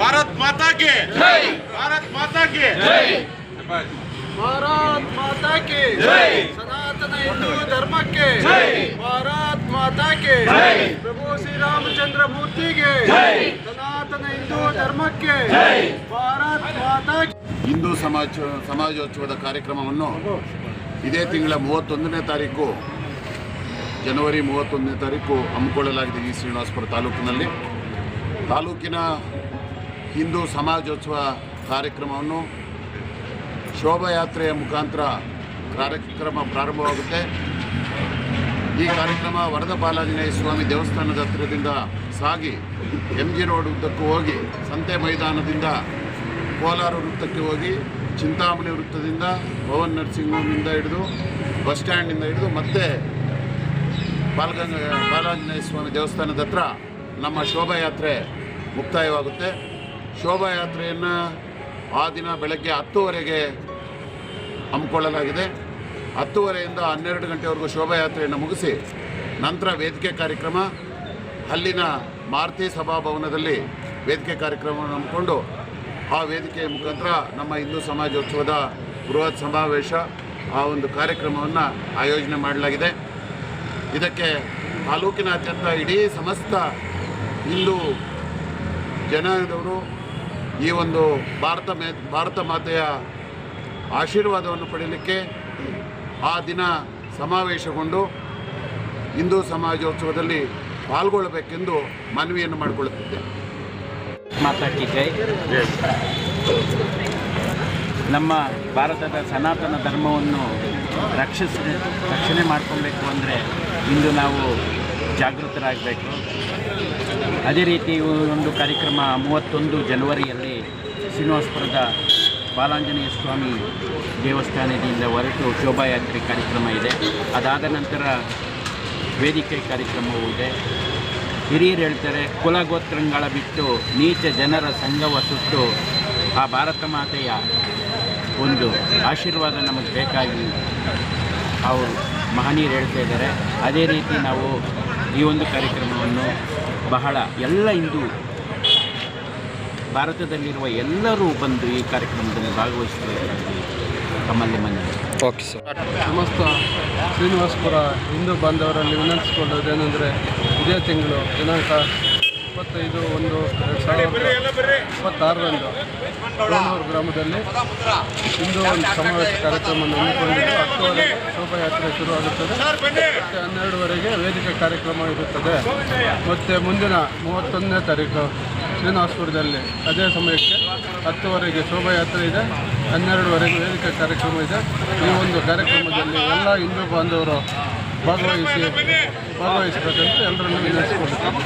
भारत माता के जय, भारत माता के जय, भारत माता के जय, सनातन हिंदू धर्म के जय, भारत माता के जय, प्रभु श्री रामचंद्र मूर्ति के जय, सनातन हिंदू धर्म के जय, भारत माता के। ಹಿಂದೂ ಸಮಾಜೋತ್ಸವದ ಕಾರ್ಯಕ್ರಮವನ್ನು ಇದೇ ತಿಂಗಳ 31ನೇ ತಾರೀಕು ಜನವರಿ 31ನೇ ತಾರೀಕು ಹಮ್ಮಿಕೊಳ್ಳಲಾಗಿದೆ ಈ ಶ್ರೀನಿವಾಸಪುರ ತಾಲೂಕಿನ ಹಿಂದೂ ಸಮಾಜೋತ್ಸವ ಕಾರ್ಯಕ್ರಮವನ್ನು ಶೋಭಾಯಾತ್ರೆಯ ಮುಖಾಂತರ ಕಾರ್ಯಕ್ರಮ ಪ್ರಾರಂಭವಾಗುತ್ತೆ. ಈ ಕಾರ್ಯಕ್ರಮ ವರದ ಬಾಲಾಂಜನೇಯ ಸ್ವಾಮಿ ದೇವಸ್ಥಾನದ ಹತ್ತಿರದಿಂದ ಸಾಗಿ MG ರೋಡ್ ಉದ್ದಕ್ಕೂ ಹೋಗಿ ಸಂತೆ ಮೈದಾನದಿಂದ ಕೋಲಾರ ವೃತ್ತಕ್ಕೆ ಹೋಗಿ ಚಿಂತಾಮಣಿ ವೃತ್ತದಿಂದ ಪವನ್ ನರ್ಸಿಂಗ್ ಹೋಮಿಂದ ಹಿಡಿದು ಬಸ್ ಸ್ಟ್ಯಾಂಡಿಂದ ಹಿಡಿದು ಮತ್ತೆ ಬಾಲಾಂಜನೇಯ ಸ್ವಾಮಿ ದೇವಸ್ಥಾನದ ಹತ್ರ ನಮ್ಮ ಶೋಭಾಯಾತ್ರೆ ಮುಕ್ತಾಯವಾಗುತ್ತೆ. ಶೋಭಾಯಾತ್ರೆಯನ್ನು ಆ ದಿನ ಬೆಳಗ್ಗೆ 10:00ವರೆಗೆ ಹಮ್ಮಿಕೊಳ್ಳಲಾಗಿದೆ. 10:30ಯಿಂದ 12 ಗಂಟೆವರೆಗೂ ಶೋಭಾಯಾತ್ರೆಯನ್ನು ಮುಗಿಸಿ ನಂತರ ವೇದಿಕೆ ಕಾರ್ಯಕ್ರಮ ಅಲ್ಲಿನ ಮಾರುತಿ ಸಭಾಭವನದಲ್ಲಿ ವೇದಿಕೆ ಕಾರ್ಯಕ್ರಮವನ್ನು ಹಮ್ಮಿಕೊಂಡು ಆ ವೇದಿಕೆಯ ಮುಖಾಂತರ ನಮ್ಮ ಹಿಂದೂ ಸಮಾಜೋತ್ಸವದ ಬೃಹತ್ ಸಮಾವೇಶ ಆ ಒಂದು ಕಾರ್ಯಕ್ರಮವನ್ನು ಆಯೋಜನೆ ಮಾಡಲಾಗಿದೆ. ಇದಕ್ಕೆ ತಾಲೂಕಿನಾದ್ಯಂತ ಇಡೀ ಸಮಸ್ತ ಹಿಂದೂ ಜನದವರು ಈ ಒಂದು ಭಾರತ ಮಾತೆಯ ಆಶೀರ್ವಾದವನ್ನು ಪಡೆಯಲಿಕ್ಕೆ ಆ ದಿನ ಸಮಾವೇಶಗೊಂಡು ಹಿಂದೂ ಸಮಾಜೋತ್ಸವದಲ್ಲಿ ಪಾಲ್ಗೊಳ್ಳಬೇಕೆಂದು ಮನವಿಯನ್ನು ಮಾಡಿಕೊಳ್ಳುತ್ತಿದ್ದೆ. ಮಾತಾ ಕಿ ಜೈ. ನಮ್ಮ ಭಾರತದ ಸನಾತನ ಧರ್ಮವನ್ನು ರಕ್ಷಣೆ ಮಾಡಿಕೊಳ್ಬೇಕು ಅಂದರೆ ಇಂದು ನಾವು ಜಾಗೃತರಾಗಬೇಕು. ಅದೇ ರೀತಿ ಒಂದು ಕಾರ್ಯಕ್ರಮ 31 ಜನವರಿಯಲ್ಲಿ ಶ್ರೀನಿವಾಸಪುರದ ಬಾಲಾಂಜನೇಯ ಸ್ವಾಮಿ ದೇವಸ್ಥಾನದಿಂದ ಹೊರಟು ಶೋಭಾಯಾತ್ರೆ ಕಾರ್ಯಕ್ರಮ ಇದೆ. ಅದಾದ ನಂತರ ವೇದಿಕೆ ಕಾರ್ಯಕ್ರಮವೂ ಇದೆ. ಹಿರಿಯರು ಹೇಳ್ತಾರೆ, ಕುಲಗೋತ್ರಗಳ ಬಿಟ್ಟು ನೀಚ ಜನರ ಸಂಘವ ಸುಟ್ಟು ಆ ಭಾರತ ಮಾತೆಯ ಒಂದು ಆಶೀರ್ವಾದ ನಮಗೆ ಬೇಕಾಗಿ ಅವರು ಮಹನೀಯರು ಹೇಳ್ತಾ ಇದ್ದಾರೆ. ಅದೇ ರೀತಿ ನಾವು ಈ ಒಂದು ಕಾರ್ಯಕ್ರಮವನ್ನು ಬಹಳ ಎಲ್ಲ ಹಿಂದೂ ಭಾರತದಲ್ಲಿರುವ ಎಲ್ಲರೂ ಬಂದು ಈ ಕಾರ್ಯಕ್ರಮದಲ್ಲಿ ಭಾಗವಹಿಸಬೇಕಾಗಿ ತಮ್ಮಲ್ಲಿ ಮನವಿ. Okay sir. ಸಮಸ್ತ ಶ್ರೀನಿವಾಸಪುರ ಹಿಂದೂ ಬಾಂಧವರಲ್ಲಿ ವಿನಂತಿಸಿಕೊಳ್ಳೋದೇನೆಂದರೆ ಇದೇ ತಿಂಗಳು ದಿನಾಂಕ 25/1/2026ರಂದು ಕೋಣೂರು ಗ್ರಾಮದಲ್ಲಿ ಹಿಂದೂ ಒಂದು ಸಮಾವೇಶ ಕಾರ್ಯಕ್ರಮವನ್ನು ಹಮ್ಮಿಕೊಂಡಿದ್ದು 10:00ವರೆಗೆ ಶೋಭಾಯಾತ್ರೆ ಶುರುವಾಗುತ್ತದೆ. ಮತ್ತು 12:00ವರೆಗೆ ವೇದಿಕೆ ಕಾರ್ಯಕ್ರಮ ಇರುತ್ತದೆ. ಮತ್ತು ಮುಂದಿನ 31ನೇ ತಾರೀಕು ಶ್ರೀನಿವಾಸಪುರದಲ್ಲಿ ಅದೇ ಸಮಯಕ್ಕೆ 10:00ವರೆಗೆ ಶೋಭಾಯಾತ್ರೆ ಇದೆ. 12:00ವರೆಗೆ ವೇದಿಕೆ ಕಾರ್ಯಕ್ರಮ ಇದೆ. ಈ ಒಂದು ಕಾರ್ಯಕ್ರಮದಲ್ಲಿ ಎಲ್ಲ ಹಿಂದೂ ಬಾಂಧವರು ಭಾಗವಹಿಸಬೇಕಂತ ಎಲ್ಲರನ್ನು ವಿನಂತಿಸಿಕೊಳ್ಳುತ್ತೇನೆ.